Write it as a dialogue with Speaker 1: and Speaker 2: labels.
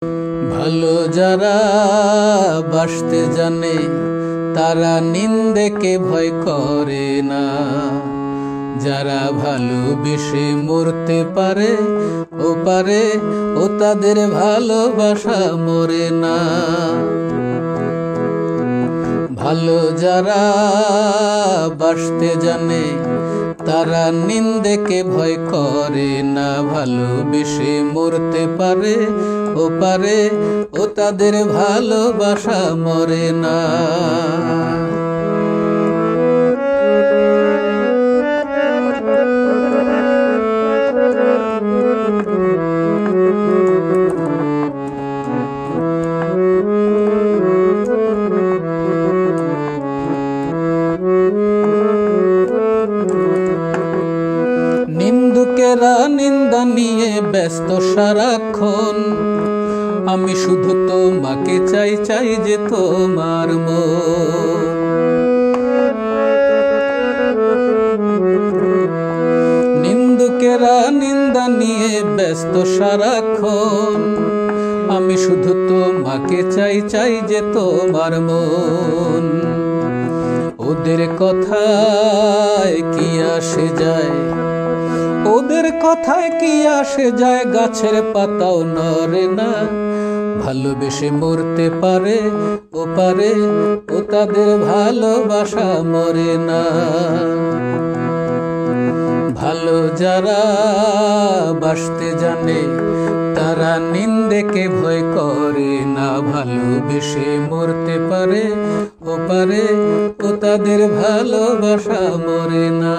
Speaker 1: ভালো যারা বাসতে জানে তারা নিন্দেকে ভয় করে না। যারা ভালোবেসে মরতে পারে ও তাদের ভালোবাসা মরে না। ভালো যারা বাসতে জানে তারা নিন্দেকে ভয় করে না। ভালোবেসে মরতে পারে ও তাদের ভালোবাসা মরে না। নিন্দুকেরা নিন্দা নিয়ে ব্যস্ত সারাক্ষণ, আমি শুধু তোমাকে চাই যে তোমার মন। নিন্দুকেরা নিন্দা নিয়ে ব্যস্ত সারাক্ষণ, আমি শুধু তোমাকে চাই যে তোমার মন। ওদের কথায় কি আসে যায়, ওদের কথায় কি আসে যায়, গাছের পাতাও নড়ে না। ভালোবেসে মরতে পারে ও তাদের ভালোবাসা মরে না। ভালো যারা বাসতে জানে তারা নিন্দেকে ভয় করে না। ভালোবেসে মরতে পারে ও তাদের ভালোবাসা মরে না।